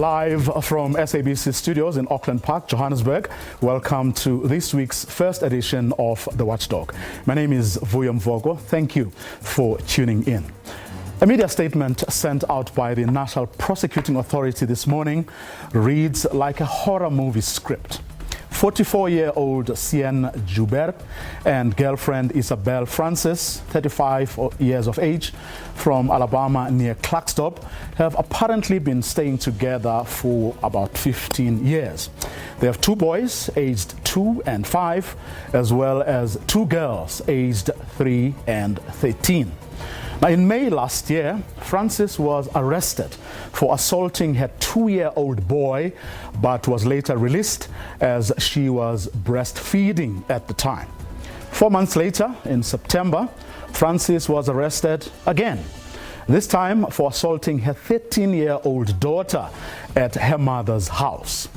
Live from SABC studios in Auckland Park, Johannesburg. Welcome to this week's first edition of The Watchdog. My name is Vuyo Mvogo. Thank you for tuning in. A media statement sent out by the National Prosecuting Authority this morning reads like a horror movie script. 44-year-old Seun Joubert and girlfriend Isabelle Francis, 35 years of age, from Alabama near Klerksdorp, have apparently been staying together for about 15 years. They have two boys aged 2 and 5, as well as two girls aged 3 and 13. Now, in May last year, Francis was arrested for assaulting her 2-year-old boy, but was later released as she was breastfeeding at the time. 4 months later, in September, Francis was arrested again, this time for assaulting her 13-year-old daughter at her mother's house.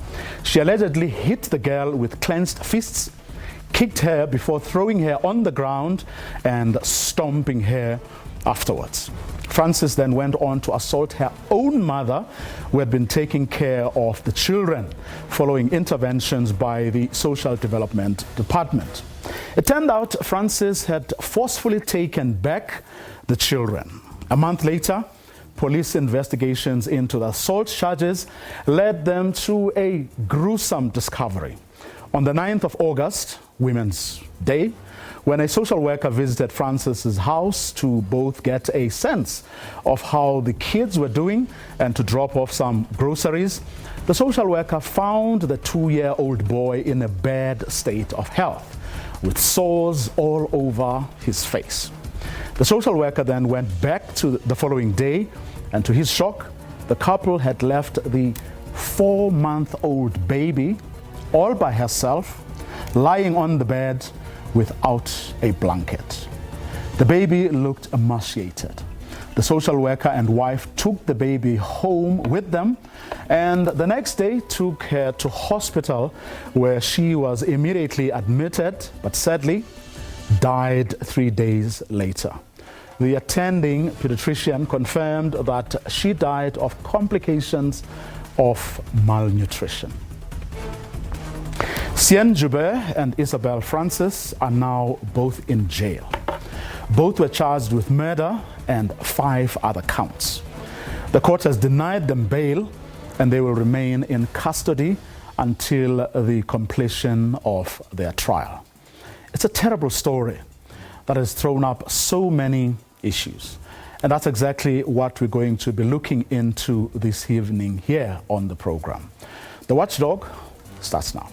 She allegedly hit the girl with clenched fists, kicked her before throwing her on the ground and stomping her afterwards. Francis then went on to assault her own mother, who had been taking care of the children following interventions by the Social Development Department. It turned out Francis had forcefully taken back the children. A month later, police investigations into the assault charges led them to a gruesome discovery. On the 9th of August, Women's Day, when a social worker visited Francis's house to both get a sense of how the kids were doing and to drop off some groceries, the social worker found the 2-year-old boy in a bad state of health, with sores all over his face. The social worker then went back to the following day, and to his shock, the couple had left the 4-month-old baby all by herself, lying on the bed without a blanket. The baby looked emaciated. The social worker and wife took the baby home with them, and the next day took her to hospital, where she was immediately admitted, but sadly died 3 days later. The attending pediatrician confirmed that she died of complications of malnutrition. Seun Joubert and Isabelle Francis are now both in jail. Both were charged with murder and 5 other counts. The court has denied them bail, and they will remain in custody until the completion of their trial. It's a terrible story that has thrown up so many issues, and that's exactly what we're going to be looking into this evening here on the program. The Watchdog starts now.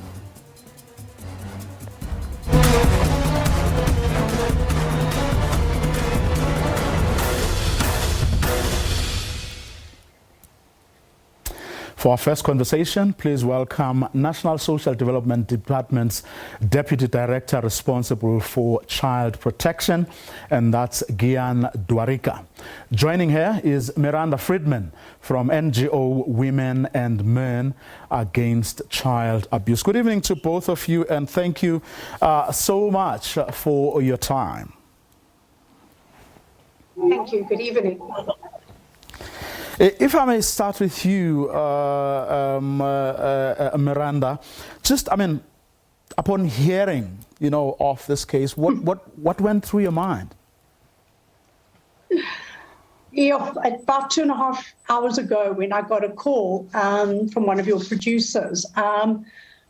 For our first conversation, please welcome National Social Development Department's Deputy Director responsible for child protection, and that's Gian Dwarika. Joining her is Miranda Friedman from NGO Women and Men Against Child Abuse. Good evening to both of you, and thank you so much for your time. Thank you. Good evening. If I may start with you, Miranda, upon hearing, of this case, what went through your mind? Yeah, about 2.5 hours ago, when I got a call from one of your producers, I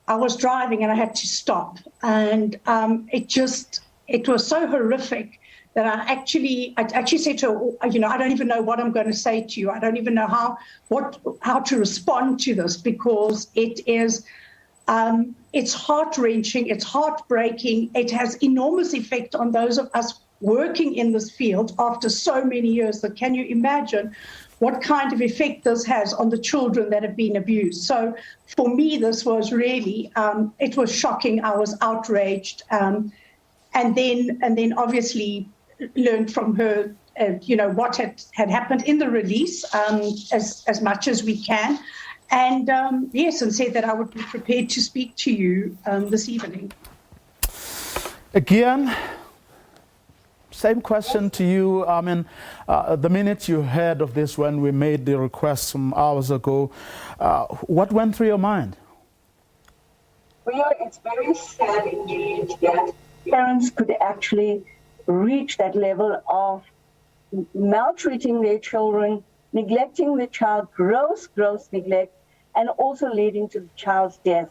was driving and I had to stop, and it was so horrific that I actually said to her, I don't even know what I'm going to say to you. I don't even know how to respond to this, because it's heart-wrenching, it's heartbreaking. It has enormous effect on those of us working in this field after so many years. So can you imagine what kind of effect this has on the children that have been abused? So for me, this was really, it was shocking. I was outraged. And then obviously learned from her, what had happened in the release, as much as we can. And yes, and said that I would be prepared to speak to you this evening. Again, same question to you. I mean, the minute you heard of this when we made the request some hours ago, what went through your mind? Well, it's very sad indeed that parents could actually reach that level of maltreating their children, neglecting the child, gross neglect, and also leading to the child's death.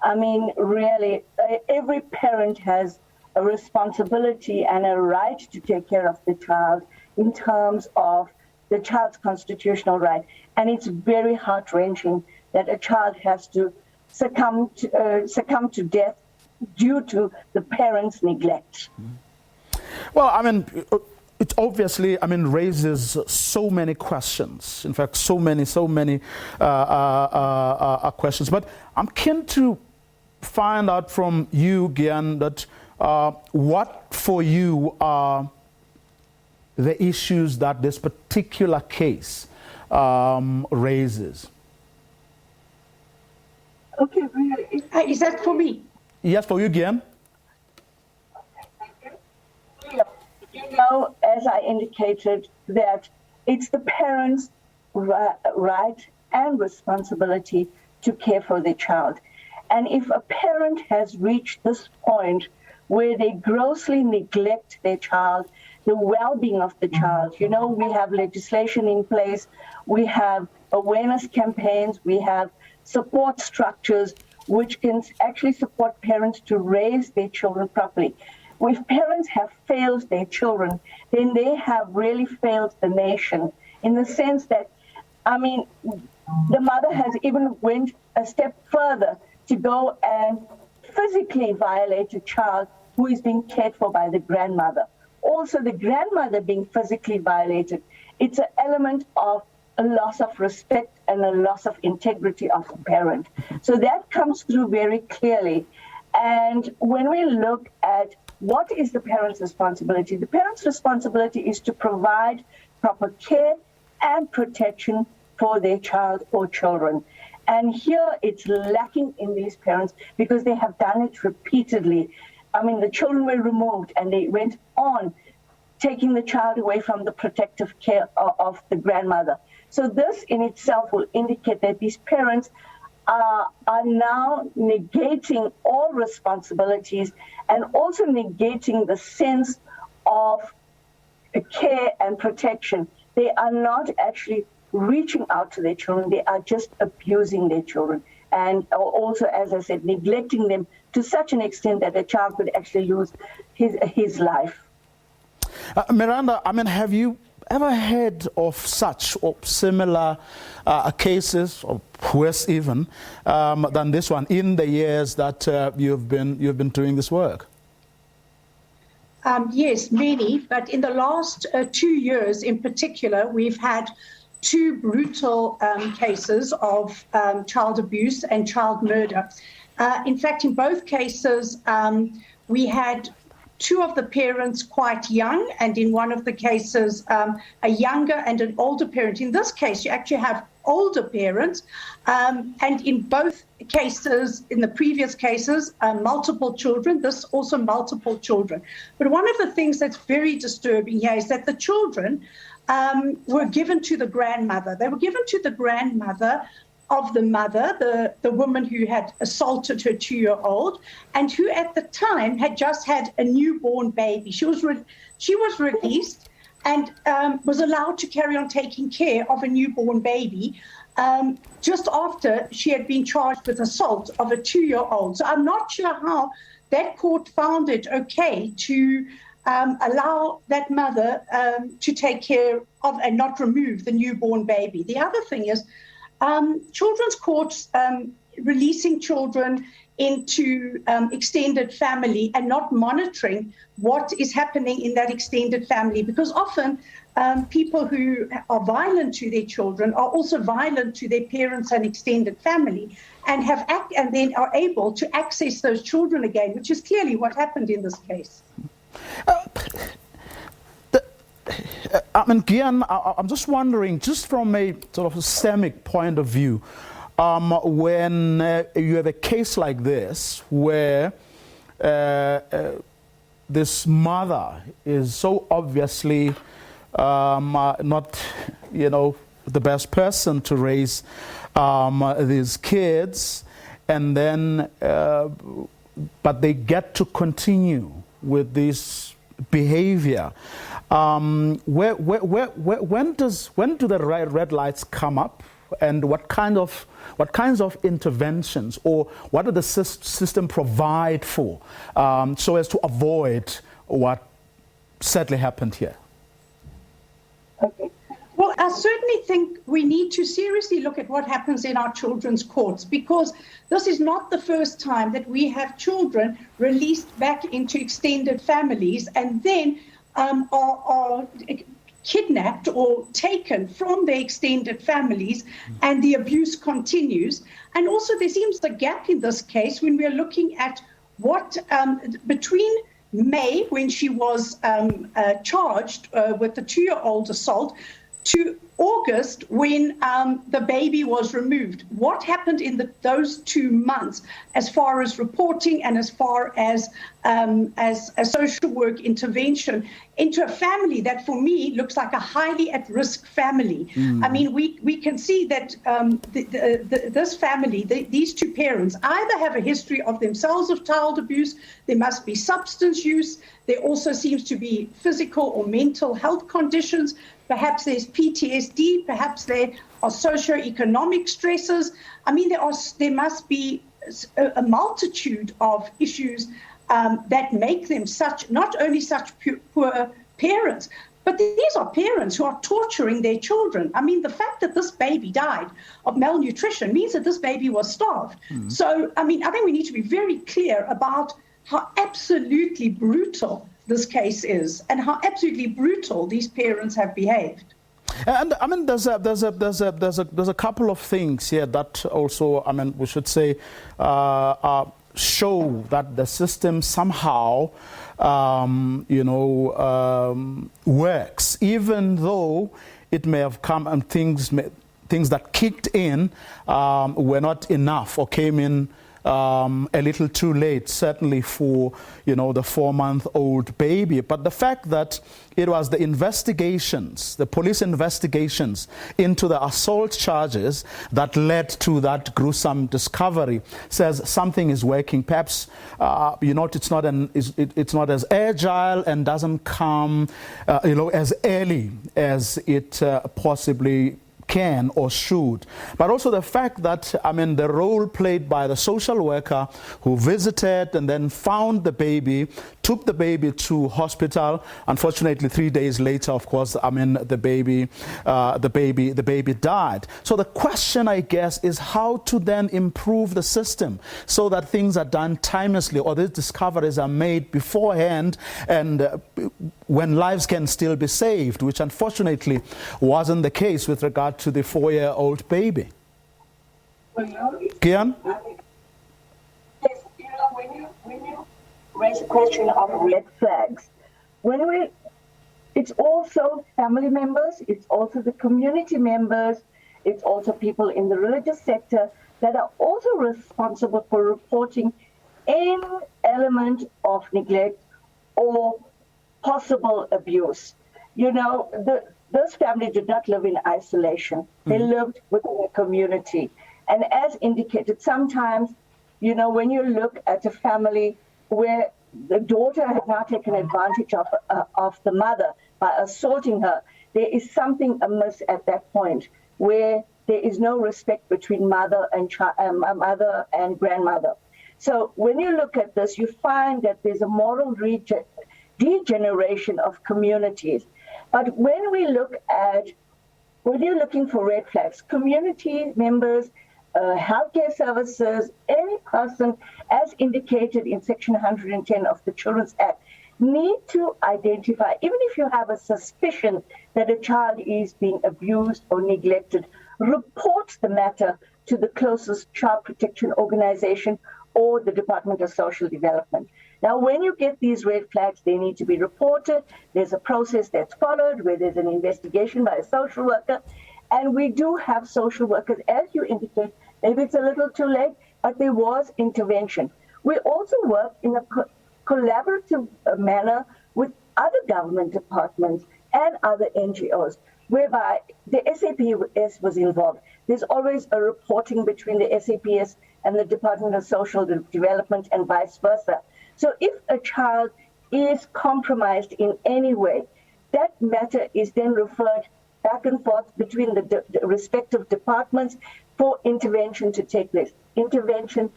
I mean, really, every parent has a responsibility and a right to take care of the child in terms of the child's constitutional right. And it's very heart-wrenching that a child has to succumb to death due to the parents' neglect. Well, I mean, it obviously, I mean, raises so many questions. In fact, so many questions. But I'm keen to find out from you, Gian, that what for you are the issues that this particular case raises? Okay, really. Is that for me? Yes, for you, Gian. You know, as I indicated, that it's the parents' right and responsibility to care for their child. And if a parent has reached this point where they grossly neglect their child, the well-being of the child, you know, we have legislation in place, we have awareness campaigns, we have support structures which can actually support parents to raise their children properly. If parents have failed their children, then they have really failed the nation, in the sense that, I mean, the mother has even went a step further to go and physically violate a child who is being cared for by the grandmother. Also, the grandmother being physically violated, it's an element of a loss of respect and a loss of integrity of the parent. So that comes through very clearly. And when we look at what is the parent's responsibility, the parent's responsibility is to provide proper care and protection for their child or children. And here it's lacking in these parents because they have done it repeatedly. I mean, the children were removed and they went on taking the child away from the protective care of the grandmother. So this in itself will indicate that these parents are now negating all responsibilities and also negating the sense of care and protection. They are not actually reaching out to their children. They are just abusing their children. And also, as I said, neglecting them to such an extent that a child could actually lose his life. Miranda, I mean, have you ever heard of such or similar cases, or worse even, than this one in the years that you've been doing this work? Yes, many. But in the last 2 years in particular, we've had 2 brutal cases of child abuse and child murder. In fact, in both cases, we had 2 of the parents quite young, and in one of the cases, a younger and an older parent. In this case, you actually have older parents, and in both cases, in the previous cases, multiple children, this also multiple children. But one of the things that's very disturbing here is that the children were given to the grandmother. They were given to the grandmother of the mother, the woman who had assaulted her 2-year-old, and who at the time had just had a newborn baby. She was released and was allowed to carry on taking care of a newborn baby just after she had been charged with assault of a 2-year-old. So I'm not sure how that court found it okay to allow that mother to take care of and not remove the newborn baby. The other thing is, children's courts releasing children into extended family and not monitoring what is happening in that extended family, because often people who are violent to their children are also violent to their parents and extended family, and then are able to access those children again, which is clearly what happened in this case. I mean, Gian, I'm just wondering, just from a sort of systemic point of view, when you have a case like this where this mother is so obviously not, the best person to raise these kids, and then, but they get to continue with this behavior. When do the red lights come up, and what kinds of interventions, or what does the system provide for, so as to avoid what sadly happened here? Okay. Well, I certainly think we need to seriously look at what happens in our children's courts, because this is not the first time that we have children released back into extended families and then are kidnapped or taken from their extended families, and the abuse continues. And also there seems a gap in this case when we are looking at what between May, when she was charged with the 2-year-old assault, to August, when the baby was removed. What happened in those 2 months as far as reporting and as far as a social work intervention into a family that, for me, looks like a highly at-risk family? I mean, we can see that this family, these two parents, either have a history of themselves of child abuse, there must be substance use, there also seems to be physical or mental health conditions, perhaps there's PTSD, perhaps there are socioeconomic stresses. I mean, there must be a multitude of issues that make them not only such poor parents, but these are parents who are torturing their children. I mean, the fact that this baby died of malnutrition means that this baby was starved. So, I mean, I think we need to be very clear about how absolutely brutal this case is, and how absolutely brutal these parents have behaved. And I mean, there's a couple of things here that also, I mean, we should say, show that the system somehow, works, even though it may have come and things that kicked in were not enough, or came in a little too late, certainly for, the 4-month-old baby. But the fact that it was the investigations, the police investigations into the assault charges that led to that gruesome discovery says something is working. Perhaps, it's not as agile and doesn't come, as early as it possibly can or should. But also the fact that, I mean, the role played by the social worker who visited and then found the baby, took the baby to hospital. Unfortunately, 3 days later, of course, I mean, the baby died. So the question, I guess, is how to then improve the system so that things are done timelessly, or these discoveries are made beforehand, and when lives can still be saved, which unfortunately wasn't the case with regard to the 4-year-old baby. Kian? Yes, when you raise a question of red flags, it's also family members, it's also the community members, it's also people in the religious sector that are also responsible for reporting any element of neglect or possible abuse. Those families did not live in isolation. They lived within a community. And as indicated, sometimes, when you look at a family where the daughter has now taken advantage of the mother by assaulting her, there is something amiss at that point, where there is no respect between mother and grandmother. So when you look at this, you find that there's a moral degeneration of communities. But when you're looking for red flags, community members, healthcare services, any person, as indicated in Section 110 of the Children's Act, need to identify, even if you have a suspicion that a child is being abused or neglected, report the matter to the closest child protection organization or the Department of Social Development. Now, when you get these red flags, they need to be reported. There's a process that's followed where there's an investigation by a social worker. And we do have social workers, as you indicate, maybe it's a little too late, but there was intervention. We also work in collaborative manner with other government departments and other NGOs, whereby the SAPS was involved. There's always a reporting between the SAPS and the Department of Social Development and vice versa. So if a child is compromised in any way, that matter is then referred back and forth between the respective departments for intervention to take place. Intervention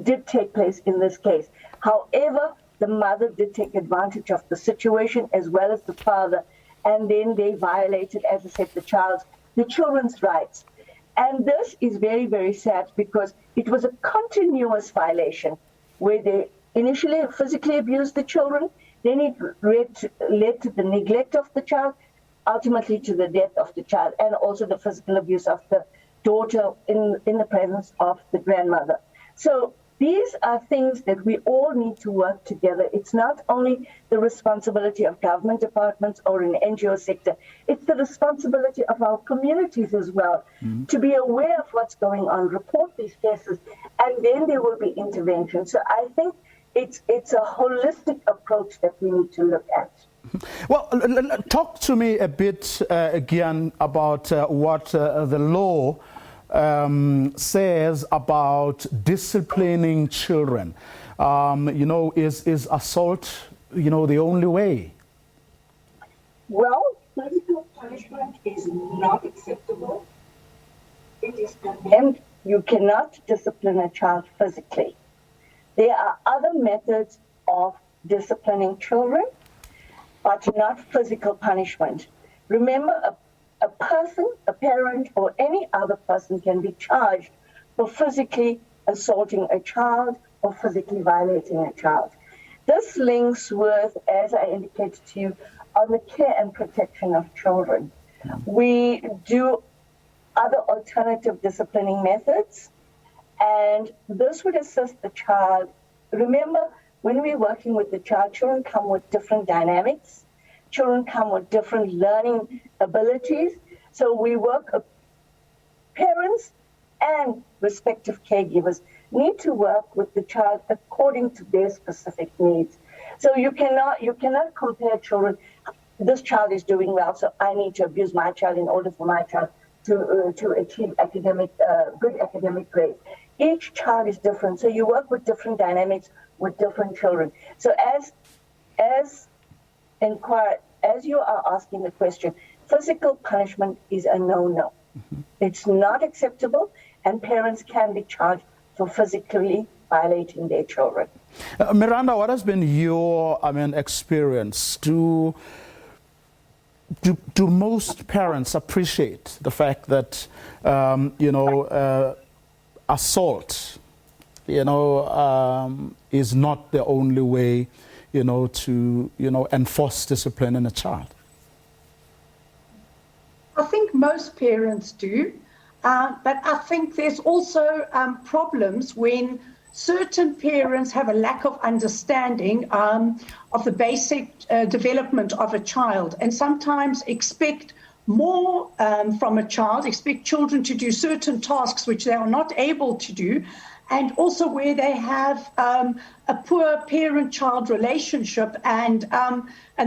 did take place in this case. However, the mother did take advantage of the situation as well as the father, and then they violated, as I said, the children's rights. And this is very, very sad because it was a continuous violation where they initially physically abused the children, then it led to the neglect of the child, ultimately to the death of the child, and also the physical abuse of the daughter in the presence of the grandmother. So these are things that we all need to work together. It's not only the responsibility of government departments or an NGO sector, it's the responsibility of our communities as well to be aware of what's going on, report these cases, and then there will be intervention. So I think it's a holistic approach that we need to look at. Well, talk to me a bit again about what the law says about disciplining children. Is assault, the only way? Well, physical punishment is not acceptable. It is condemned. You cannot discipline a child physically. There are other methods of disciplining children, but not physical punishment. Remember, a person, a parent, or any other person can be charged for physically assaulting a child or physically violating a child. This links with, as I indicated to you, on the care and protection of children. We do other alternative disciplining methods, and this would assist the child. Remember, when we're working with the child, children come with different dynamics. Children come with different learning abilities. So we work, parents and respective caregivers need to work with the child according to their specific needs. So you cannot compare children. This child is doing well, so I need to abuse my child in order for my child to achieve good academic grades. Each child is different, so you work with different dynamics with different children. So as you are asking the question, physical punishment is a no-no. It's not acceptable, and parents can be charged for physically violating their children. Miranda, what has been your experience? Do most parents appreciate the fact that assault is not the only way to enforce discipline in a child? I think most parents do, but I think there's also problems when certain parents have a lack of understanding of the basic development of a child, and sometimes expect more from a child, expect children to do certain tasks which they are not able to do, and also where they have a poor parent-child relationship, and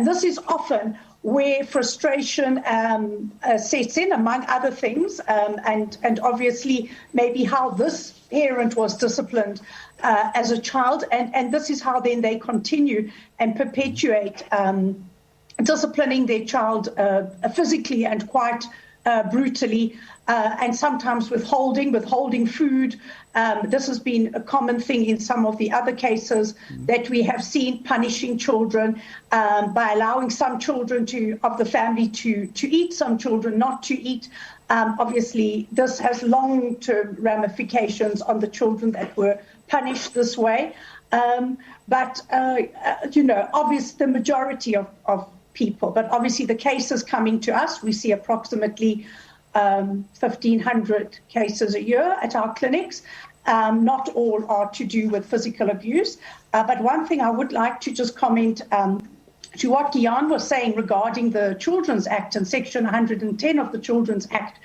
this is often where frustration sets in, among other things, and obviously maybe how this parent was disciplined as a child, and this is how then they continue and perpetuate disciplining their child physically and quite brutally, and sometimes withholding food. This has been a common thing in some of the other cases that we have seen, punishing children by allowing some children of the family to eat, some children not to eat. Obviously, this has long-term ramifications on the children that were punished this way. But obviously the majority of people, but obviously the cases coming to us, we see approximately 1,500 cases a year at our clinics. Not all are to do with physical abuse. But one thing I would like to just comment to what Dion was saying regarding the Children's Act and Section 110 of the Children's Act.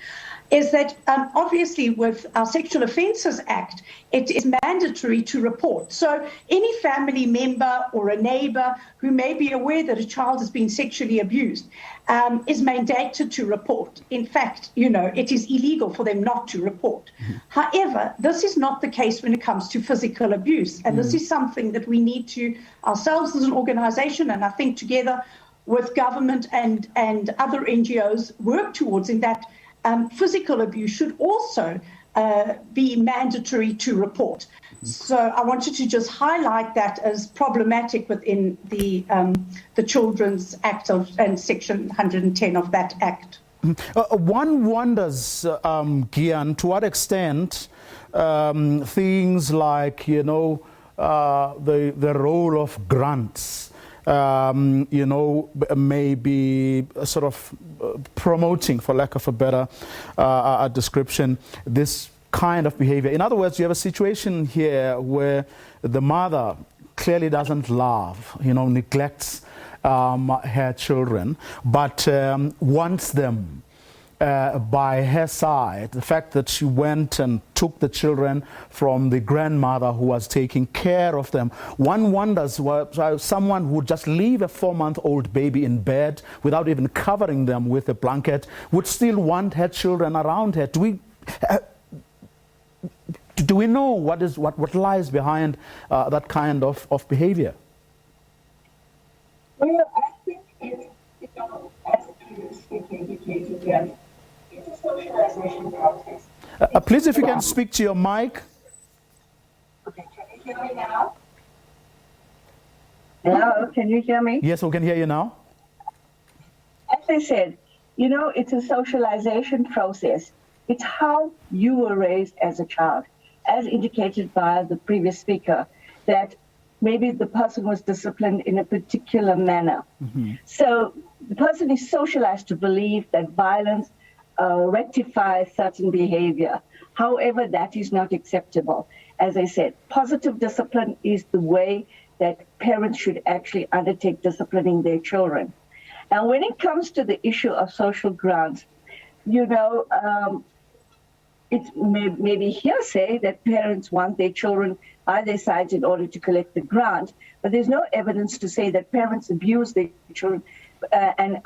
is that obviously with our Sexual Offences Act, it is mandatory to report. So any family member or a neighbour who may be aware that a child has been sexually abused is mandated to report. In fact, it is illegal for them not to report. However, this is not the case when it comes to physical abuse. And this is something that we need to, ourselves as an organisation, and I think together with government and other NGOs, work towards, in that physical abuse should also be mandatory to report. So I wanted to just highlight that as problematic within the Children's Act and Section 110 of that Act. One wonders, Gian, to what extent things like, the role of grants, maybe sort of promoting, for lack of a better description, this kind of behavior. In other words, you have a situation here where the mother clearly doesn't love, neglects her children, but wants them by her side. The fact that she went and took the children from the grandmother who was taking care of them. One wonders why someone would just leave a 4-month-old baby in bed without even covering them with a blanket would still want her children around her. Do we know what lies behind that kind of behavior? Well, I think as previously indicated, it's a socialization process. Please, if you can speak to your mic. Okay, can you hear me now? Hello, can you hear me? Yes, we can hear you now. As I said, it's a socialization process. It's how you were raised as a child, as indicated by the previous speaker, that maybe the person was disciplined in a particular manner. So the person is socialized to believe that violence rectifies certain behavior. However, that is not acceptable. As I said, positive discipline is the way that parents should actually undertake disciplining their children. And when it comes to the issue of social grants, it's maybe hearsay that parents want their children by their sides in order to collect the grant, but there's no evidence to say that parents abuse their children and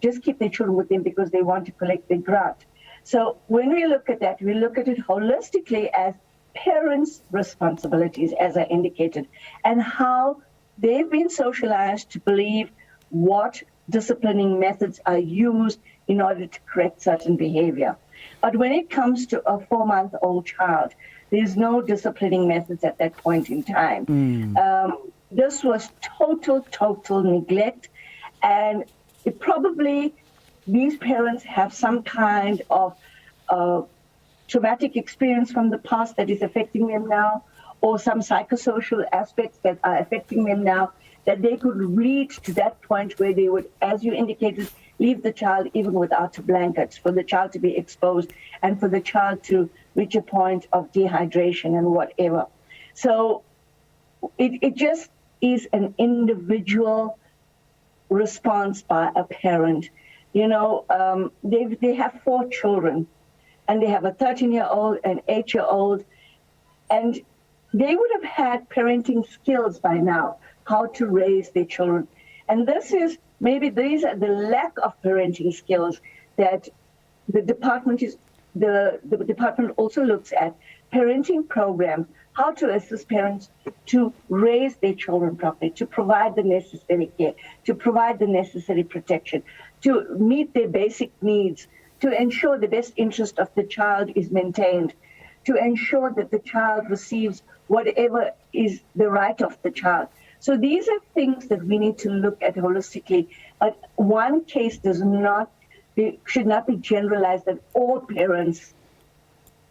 just keep their children with them because they want to collect their grant. So when we look at that, we look at it holistically as parents' responsibilities, as I indicated, and how they've been socialized to believe what disciplining methods are used in order to correct certain behavior. But when it comes to a 4-month-old child, there's no disciplining methods at that point in time. This was total neglect. And these parents have some kind of traumatic experience from the past that is affecting them now, or some psychosocial aspects that are affecting them now, that they could reach to that point where they would, as you indicated, leave the child even without blankets, for the child to be exposed and for the child to reach a point of dehydration and whatever. So it just is an individual response by a parent. They have 4 children, and they have a 13-year-old, an 8-year-old, and they would have had parenting skills by now, how to raise their children. And these are the lack of parenting skills that the department the department also looks at. Parenting programs, how to assist parents to raise their children properly, to provide the necessary care, to provide the necessary protection, to meet their basic needs, to ensure the best interest of the child is maintained, to ensure that the child receives whatever is the right of the child. So these are things that we need to look at holistically. But one case should not be generalized that all parents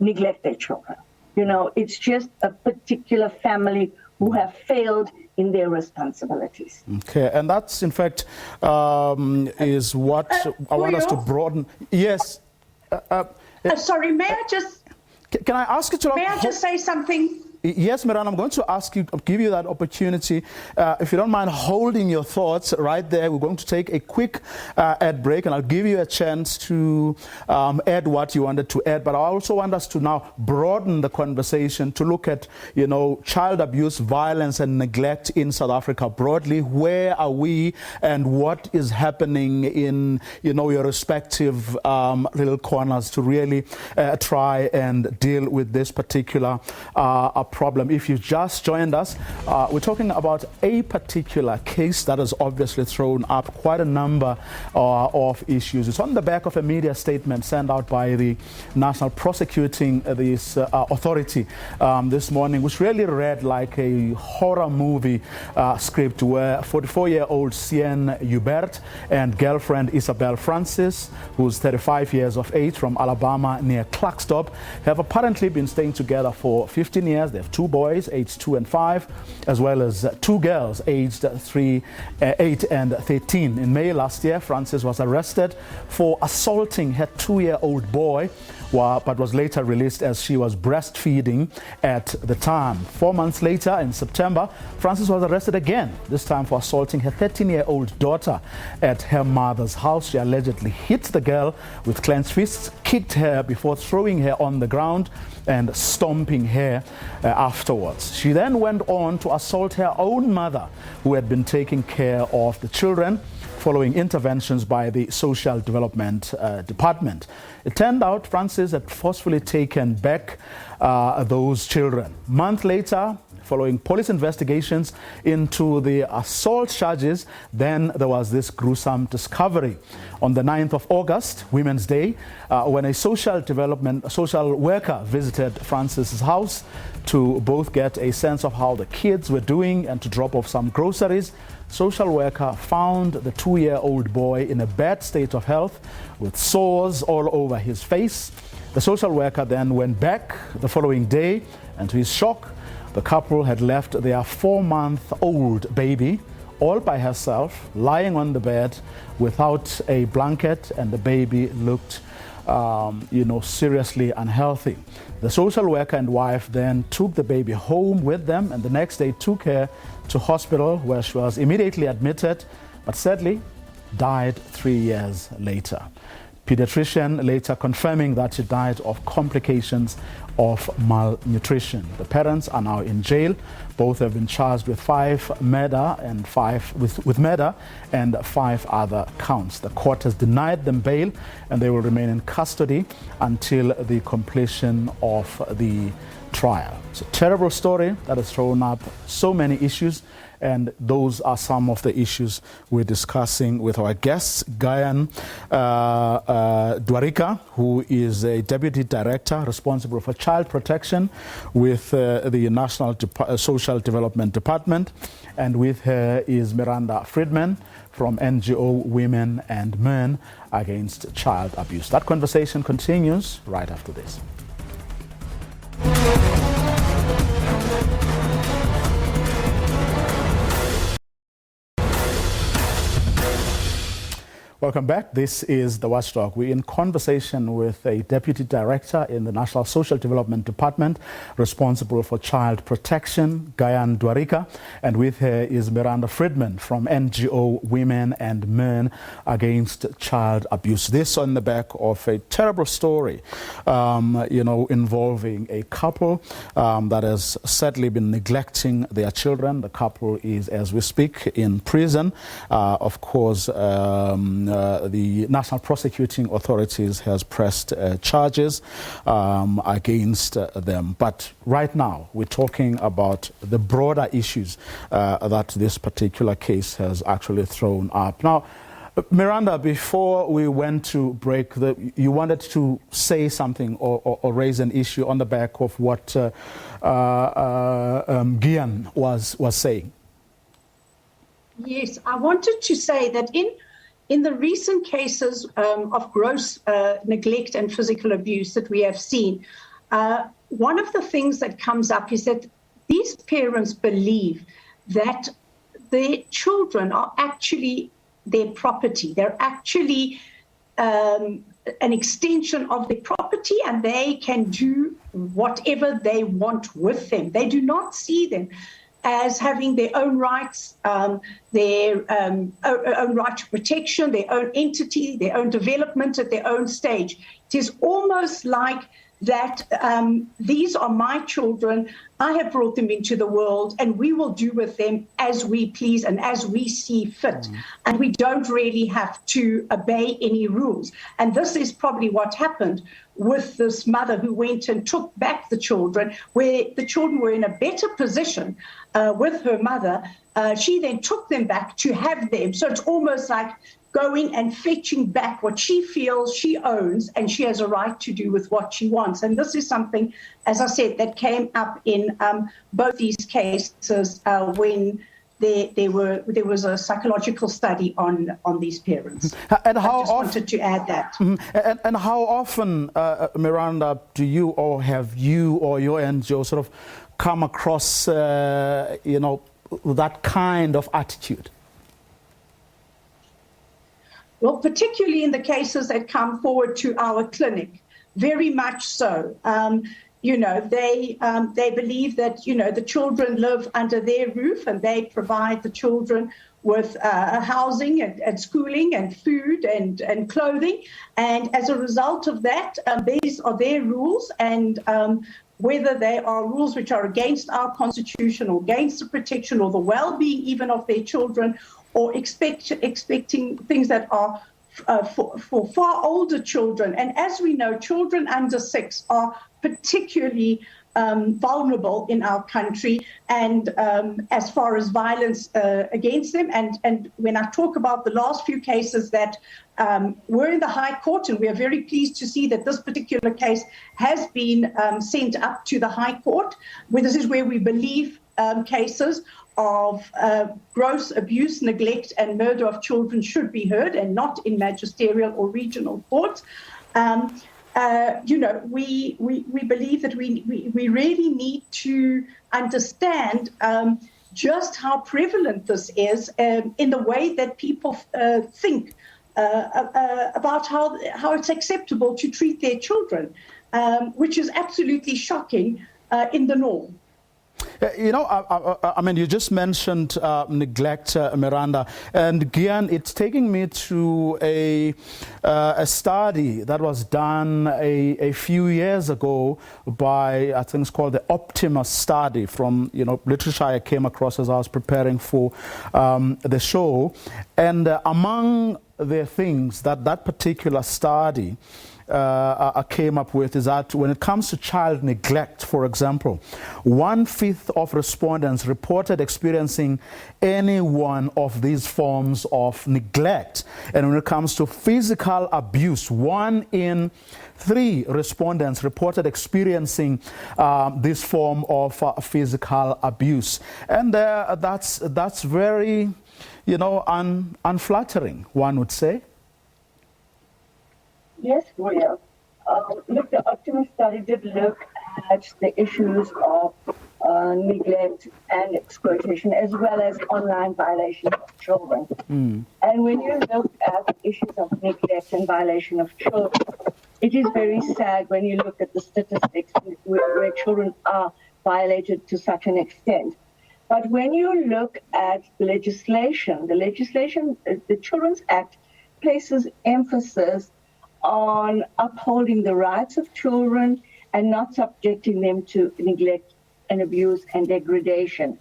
neglect their children. It's just a particular family who have failed in their responsibilities. Okay, and that's in fact is what I want us to broaden. Yes. Sorry, may I just... Can I ask you to... May I just say something? Yes, Miranda, I'm going to give you that opportunity. If you don't mind holding your thoughts right there, we're going to take a quick ad break, and I'll give you a chance to add what you wanted to add. But I also want us to now broaden the conversation to look at, child abuse, violence, and neglect in South Africa broadly. Where are we, and what is happening in, your respective little corners to really try and deal with this particular problem. If you've just joined us, we're talking about a particular case that has obviously thrown up quite a number of issues. It's on the back of a media statement sent out by the National Prosecuting Authority this morning, which really read like a horror movie script, where 44-year-old Seun Joubert and girlfriend Isabelle Francis, who's 35 years of age, from Alabama near Klerksdorp, have apparently been staying together for 15 years. They have 2 boys, aged 2 and 5, as well as 2 girls, aged 8 and 13. In May last year, Francis was arrested for assaulting her 2-year-old boy, but was later released as she was breastfeeding at the time. 4 months later, in September, Francis was arrested again, this time for assaulting her 13-year-old daughter at her mother's house. She allegedly hit the girl with clenched fists, kicked her before throwing her on the ground and stomping her afterwards. She then went on to assault her own mother, who had been taking care of the children, following interventions by the Social Development Department. It turned out Francis had forcefully taken back those children. A month later, following police investigations into the assault charges, then there was this gruesome discovery. On the 9th of August, Women's Day, when a social worker visited Francis's house to both get a sense of how the kids were doing and to drop off some groceries, social worker found the 2-year-old boy in a bad state of health with sores all over his face. The social worker then went back the following day, and to his shock, the couple had left their 4-month-old baby all by herself, lying on the bed without a blanket, and the baby looked seriously unhealthy. The social worker and wife then took the baby home with them, and the next day took her to hospital, where she was immediately admitted, but sadly died 3 years later. Pediatrician later confirming that she died of complications of malnutrition. The parents are now in jail. Both have been charged with murder and 5 other counts. The court has denied them bail, and they will remain in custody until the completion of the trial. It's a terrible story that has thrown up so many issues, and those are some of the issues we're discussing with our guests. Gayan Dwarika, who is a Deputy Director responsible for child protection with the National Social Development Department, and with her is Miranda Friedman from NGO Women and Men Against Child Abuse. That conversation continues right after this. Welcome back. This is the Watchdog. We're in conversation with a Deputy Director in the National Social Development Department responsible for child protection, Gayan Dwarika, and with her is Miranda Friedman from NGO Women and Men Against Child Abuse. This on the back of a terrible story, involving a couple that has sadly been neglecting their children. The couple is, as we speak, in prison. Of course, the National Prosecuting Authorities has pressed charges against them. But right now, we're talking about the broader issues that this particular case has actually thrown up. Now, Miranda, before we went to break, you wanted to say something or raise an issue on the back of what Gayan was saying. Yes, I wanted to say that in the recent cases of gross neglect and physical abuse that we have seen, one of the things that comes up is that these parents believe that their children are actually their property. They're actually an extension of their property, and they can do whatever they want with them. They do not see them as having their own rights, their own right to protection, their own entity, their own development at their own stage. It is almost like that these are my children, I have brought them into the world, and we will do with them as we please and as we see fit. And we don't really have to obey any rules. And this is probably what happened with this mother who went and took back the children, where the children were in a better position with her mother. She then took them back to have them. So it's almost like going and fetching back what she feels she owns and she has a right to do with what she wants. And this is something, as I said, that came up in both these cases when there was a psychological study on these parents. And how I just wanted to add that. And how often, Miranda, do you or have you or your NGO sort of come across, that kind of attitude? Well, particularly in the cases that come forward to our clinic, very much so. They believe that, the children live under their roof and they provide the children with housing and schooling and food and clothing. And as a result of that, these are their rules. And whether they are rules which are against our constitution or against the protection or the well-being even of their children, or expecting things that are for far older children. And as we know, children under 6 are particularly vulnerable in our country, and as far as violence against them. And when I talk about the last few cases that were in the High Court, and we are very pleased to see that this particular case has been sent up to the High Court, where this is where we believe cases of gross abuse, neglect, and murder of children should be heard, and not in magisterial or regional courts. We believe that we really need to understand just how prevalent this is in the way that people think about how it's acceptable to treat their children, which is absolutely shocking in the norm. You just mentioned neglect, Miranda, and again, it's taking me to a study that was done a few years ago by, I think it's called the Optimus study from, literature I came across as I was preparing for the show. And among the things that particular study I came up with is that when it comes to child neglect, for example, 1/5 of respondents reported experiencing any one of these forms of neglect. And when it comes to physical abuse, 1 in 3 respondents reported experiencing this form of physical abuse. And that's very, unflattering, one would say. Yes, William. Look, the Optimus study did look at the issues of neglect and exploitation, as well as online violation of children. And when you look at issues of neglect and violation of children, it is very sad when you look at the statistics where children are violated to such an extent. But when you look at legislation, the Children's Act places emphasis on upholding the rights of children and not subjecting them to neglect and abuse and degradation.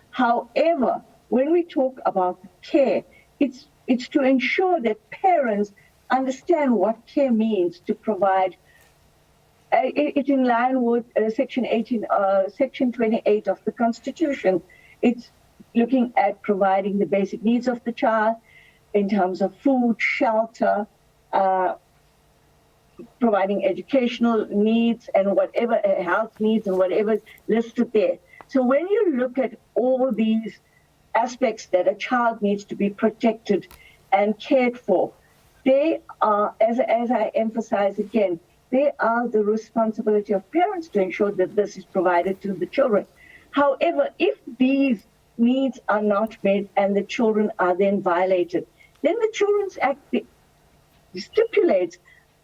However, when we talk about care, it's to ensure that parents understand what care means, to provide it in line with Section 28 of the Constitution. It's looking at providing the basic needs of the child in terms of food, shelter, providing educational needs and whatever health needs and whatever is listed there. So when you look at all these aspects that a child needs to be protected and cared for, they are, as I emphasize again, they are the responsibility of parents to ensure that this is provided to the children. However, if these needs are not met and the children are then violated, then the Children's Act stipulates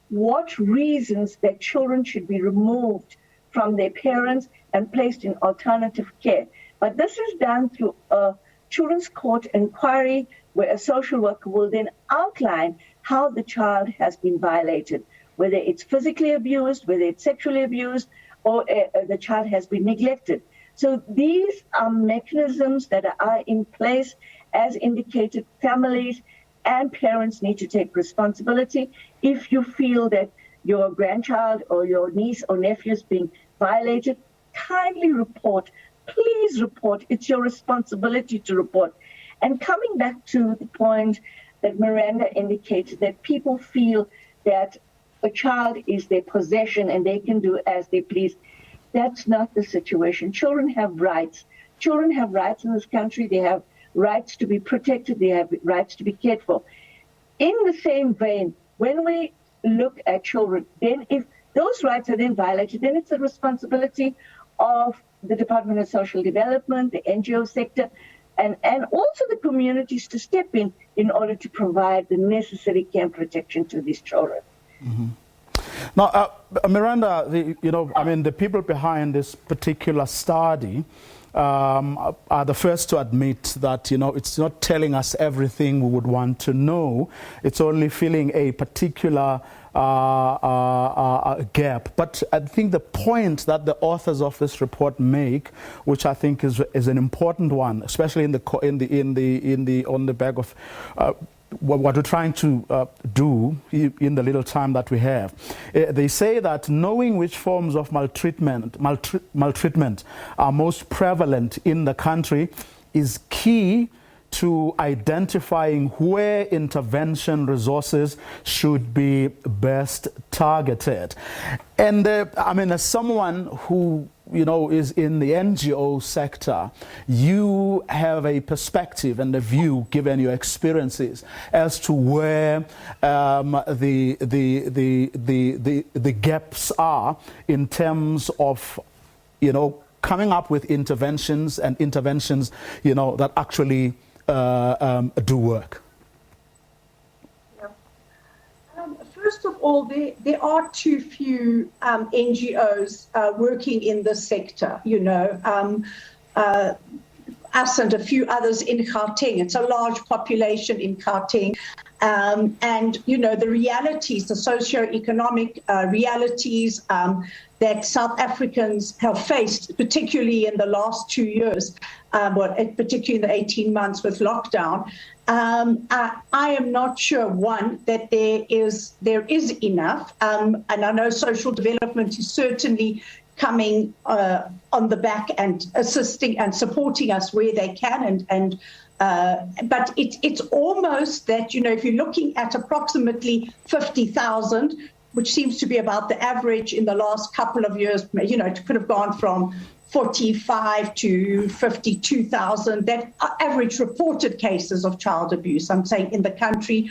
what reasons that children should be removed from their parents and placed in alternative care. But this is done through a children's court inquiry where a social worker will then outline how the child has been violated, whether it's physically abused, whether it's sexually abused, or the child has been neglected. So these are mechanisms that are in place. As indicated, families and parents need to take responsibility. If you feel that your grandchild or your niece or nephew is being violated, kindly report. Please report. It's your responsibility to report. And coming back to the point that Miranda indicated, that people feel that a child is their possession and they can do as they please. That's not the situation. Children have rights. Children have rights in this country. They have rights to be protected. They have rights to be cared for. In the same vein, when we look at children, then if those rights are then violated, then it's a responsibility of the Department of Social Development, the NGO sector, and also the communities to step in order to provide the necessary care and protection to these children. Mm-hmm. Now, Miranda, the people behind this particular study are the first to admit that, it's not telling us everything we would want to know. It's only filling a particular gap. But I think the point that the authors of this report make, which I think is an important one, especially on the back of what we're trying to do in the little time that we have. They say that knowing which forms of maltreatment are most prevalent in the country is key to identifying where intervention resources should be best targeted. And as someone who is in the NGO sector, you have a perspective and a view, given your experiences, as to where the gaps are in terms of coming up with interventions that actually do work. First of all, there are too few NGOs working in this sector. Us and a few others in Gauteng. It's a large population in Gauteng. And, the realities, the socio-economic realities that South Africans have faced, particularly in the last 2 years, particularly in the 18 months with lockdown, I am not sure, one, that there is enough. And I know social development is certainly coming on the back and assisting and supporting us where they can. But it's almost that, if you're looking at approximately 50,000, which seems to be about the average in the last couple of years, it could have gone from 45 to 52,000, that average reported cases of child abuse, I'm saying, in the country.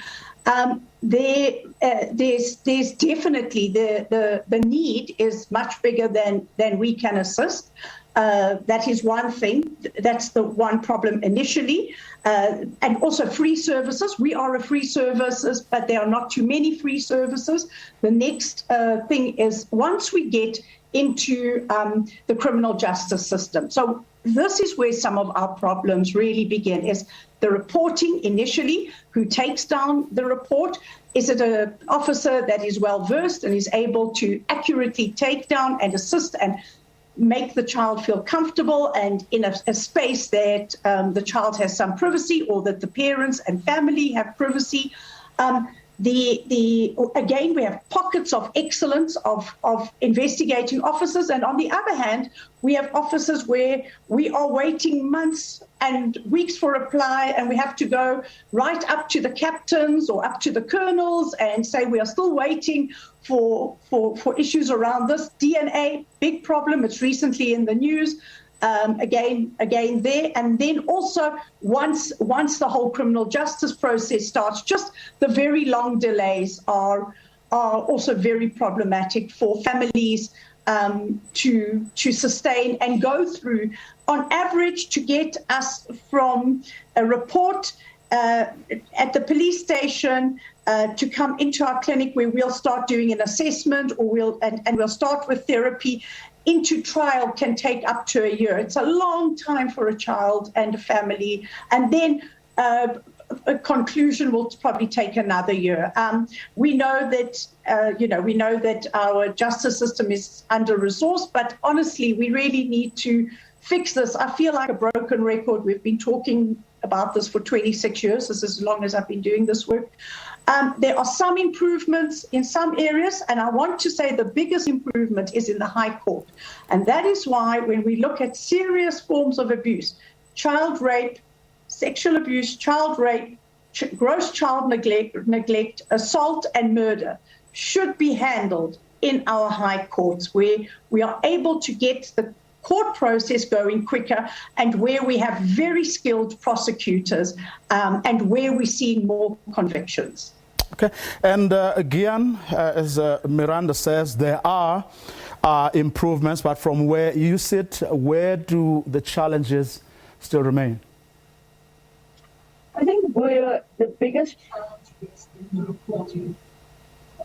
There's definitely the need is much bigger than we can assist. That is one thing. That's the one problem initially. And also free services. We are a free services, but there are not too many free services. The next thing is once we get into the criminal justice system. So this is where some of our problems really begin, is the reporting initially. Who takes down the report? Is it an officer that is well-versed and is able to accurately take down and assist and make the child feel comfortable and in a space that the child has some privacy, or that the parents and family have privacy? Again, we have pockets of excellence of investigating officers, and on the other hand, we have officers where we are waiting months and weeks for reply, and we have to go right up to the captains or up to the colonels and say we are still waiting for issues around this. DNA, big problem. It's recently in the news. Again there, and then also once the whole criminal justice process starts, just the very long delays are also very problematic for families to sustain and go through. On average, to get us from a report at the police station to come into our clinic where we'll start doing an assessment, or we'll start with therapy, into trial can take up to a year. It's a long time for a child and a family. And then a conclusion will probably take another year. We know that our justice system is under-resourced, but honestly, we really need to fix this. I feel like a broken record. We've been talking about this for 26 years. This is as long as I've been doing this work. There are some improvements in some areas, and I want to say the biggest improvement is in the High Court. And that is why when we look at serious forms of abuse, child rape, sexual abuse, child rape, gross child neglect, assault and murder should be handled in our high courts, where we are able to get the court process going quicker, and where we have very skilled prosecutors, and where we're seeing more convictions. Okay, and again, as Miranda says, there are improvements, but from where you sit, where do the challenges still remain? I think where the biggest challenge is in the reporting.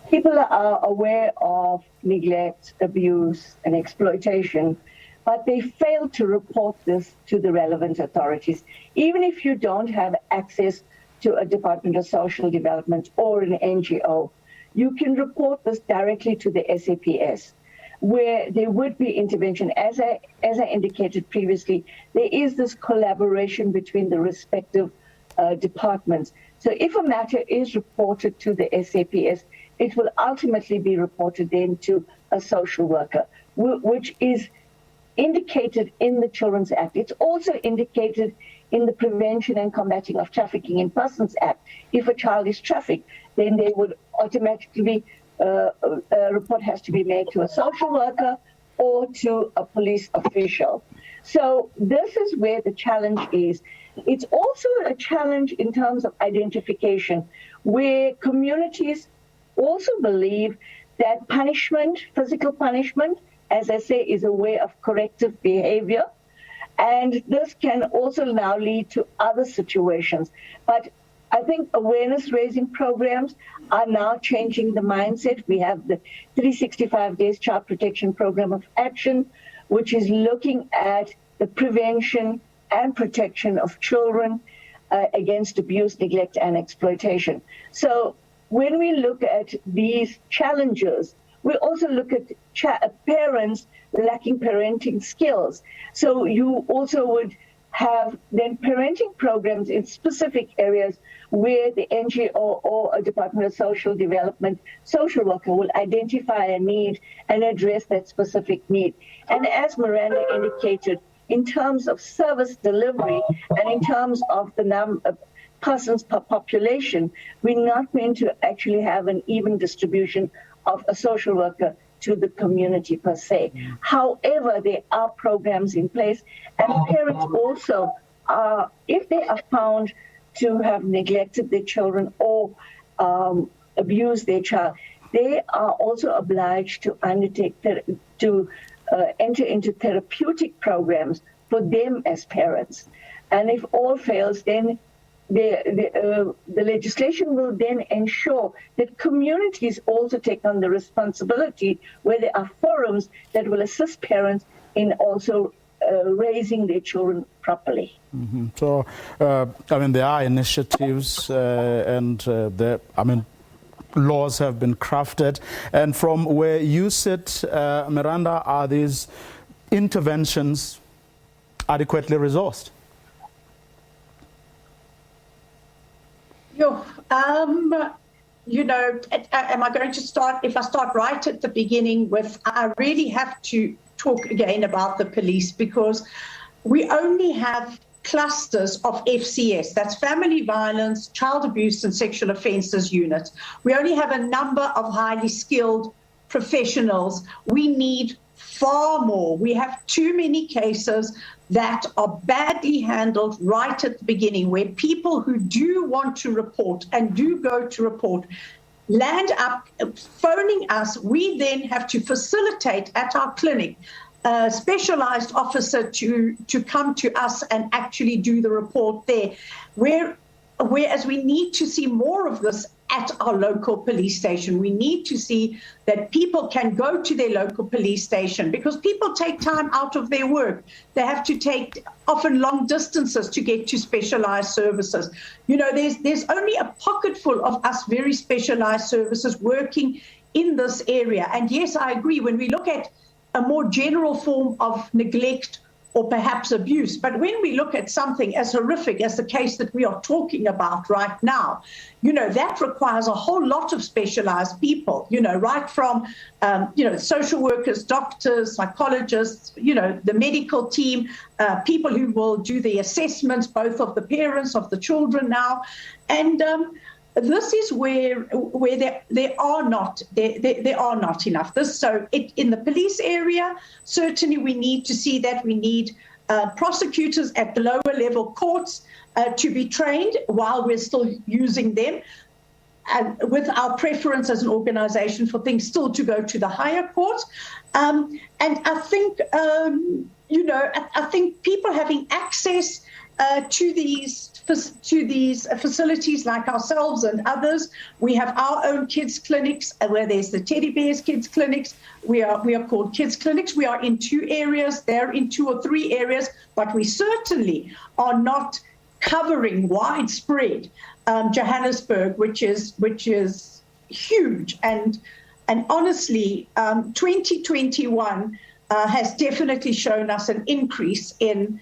People are aware of neglect, abuse, and exploitation, but they fail to report this to the relevant authorities. Even if you don't have access to a Department of Social Development or an NGO, you can report this directly to the SAPS, where there would be intervention. As I indicated previously, there is this collaboration between the respective departments. So if a matter is reported to the SAPS, it will ultimately be reported then to a social worker, which is indicated in the Children's Act. It's also indicated in the Prevention and Combating of Trafficking in Persons Act. If a child is trafficked, then they would automatically be, a report has to be made to a social worker or to a police official. So this is where the challenge is. It's also a challenge in terms of identification, where communities also believe that punishment, physical punishment, as I say, is a way of corrective behavior. And this can also now lead to other situations. But I think awareness-raising programs are now changing the mindset. We have the 365 Days Child Protection Program of Action, which is looking at the prevention and protection of children against abuse, neglect, and exploitation. So when we look at these challenges, we also look at parents lacking parenting skills. So you also would have then parenting programs in specific areas where the NGO or a Department of Social Development social worker will identify a need and address that specific need. And as Miranda indicated, in terms of service delivery and in terms of the number of persons per population, we're not going to actually have an even distribution of a social worker to the community per se. However, there are programs in place, and parents also, if they are found to have neglected their children or abused their child, they are also obliged to undertake enter into therapeutic programs for them as parents. And if all fails, then the legislation will then ensure that communities also take on the responsibility, where there are forums that will assist parents in also raising their children properly. Mm-hmm. So, there are initiatives laws have been crafted. And from where you sit, Miranda, are these interventions adequately resourced? Am I going to start, if I start right at the beginning with, I really have to talk again about the police, because we only have clusters of FCS, that's family violence, child abuse and sexual offences units. We only have a number of highly skilled professionals. We need far more. We have too many cases that are badly handled right at the beginning, where people who do want to report and do go to report land up phoning us. We then have to facilitate at our clinic a specialized officer to come to us and actually do the report there. Where whereas we need to see more of this at our local police station. We need to see that people can go to their local police station, because people take time out of their work. They have to take often long distances to get to specialized services. You know, there's only a pocketful of us very specialized services working in this area. And yes, I agree, when we look at a more general form of neglect or perhaps abuse, but when we look at something as horrific as the case that we are talking about right now, you know, that requires a whole lot of specialized people, you know, right from, social workers, doctors, psychologists, you know, the medical team, people who will do the assessments, both of the parents, of the children now. And this is where there are not enough. In the police area, certainly we need to see that. We need prosecutors at the lower level courts to be trained while we're still using them, and with our preference as an organization for things still to go to the higher courts. And I think, I think people having access to these facilities like ourselves and others. We have our own kids clinics where there's the Teddy Bears kids clinics. We are called kids clinics. We are in 2 areas. They're in 2 or 3 areas, but we certainly are not covering widespread Johannesburg, which is huge. And honestly, 2021 has definitely shown us an increase in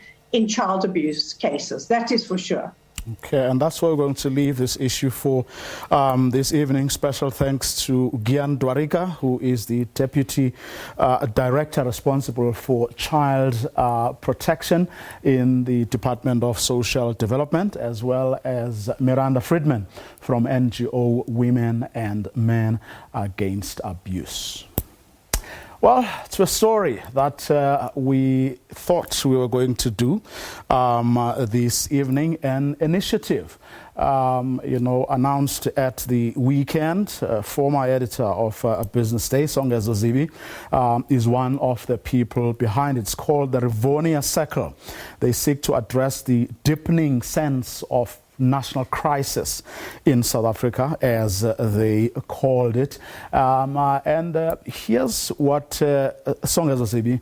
child abuse cases. That is for sure. Okay, and that's where we're going to leave this issue for this evening. Special thanks to Gian Dwarika, who is the Deputy Director responsible for child protection in the Department of Social Development, as well as Miranda Friedman from NGO Women and Men Against Abuse. Well, it's a story that we thought we were going to do this evening, an initiative, announced at the weekend. Former editor of Business Day, Songezo Zibi, is one of the people behind it. It's called the Rivonia Circle. They seek to address the deepening sense of national crisis in South Africa, as they called it. Here's what Songezo Zibi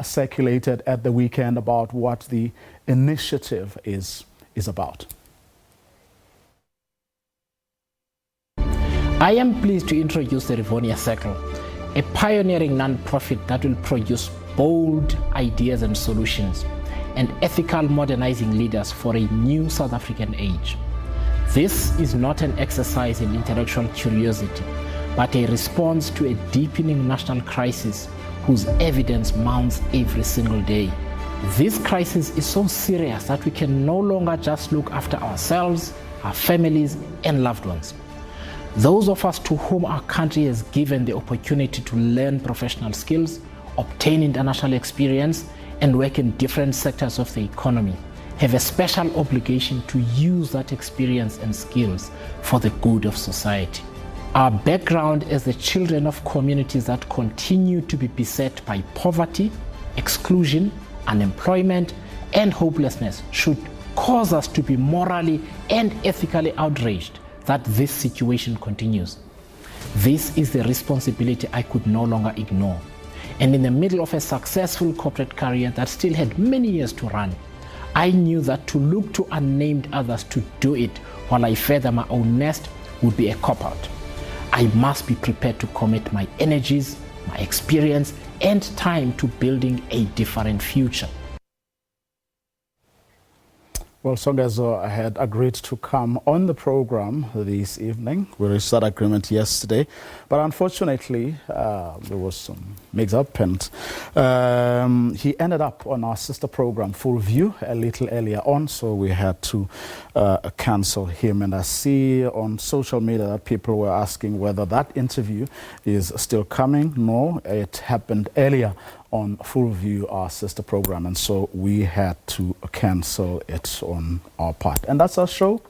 circulated at the weekend about what the initiative is about. I am pleased to introduce the Rivonia Circle, a pioneering non-profit that will produce bold ideas and solutions and ethical modernizing leaders for a new South African age. This is not an exercise in intellectual curiosity, but a response to a deepening national crisis whose evidence mounts every single day. This crisis is so serious that we can no longer just look after ourselves, our families, and loved ones. Those of us to whom our country has given the opportunity to learn professional skills, obtain international experience, and work in different sectors of the economy have a special obligation to use that experience and skills for the good of society. Our background as the children of communities that continue to be beset by poverty, exclusion, unemployment, and hopelessness should cause us to be morally and ethically outraged that this situation continues. This is the responsibility I could no longer ignore. And in the middle of a successful corporate career that still had many years to run, I knew that to look to unnamed others to do it while I feather my own nest would be a cop-out. I must be prepared to commit my energies, my experience, and time to building a different future. Well, Songezo had agreed to come on the program this evening. We reached that agreement yesterday, but unfortunately, there was some mix-up, and he ended up on our sister program, Full View, a little earlier on, so we had to cancel him. And I see on social media that people were asking whether that interview is still coming. No, it happened earlier on Full View, our sister program, and so we had to cancel it on our part. And that's our show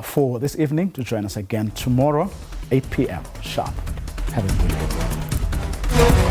for this evening. To join us again tomorrow, 8 p.m. sharp. Have a good day.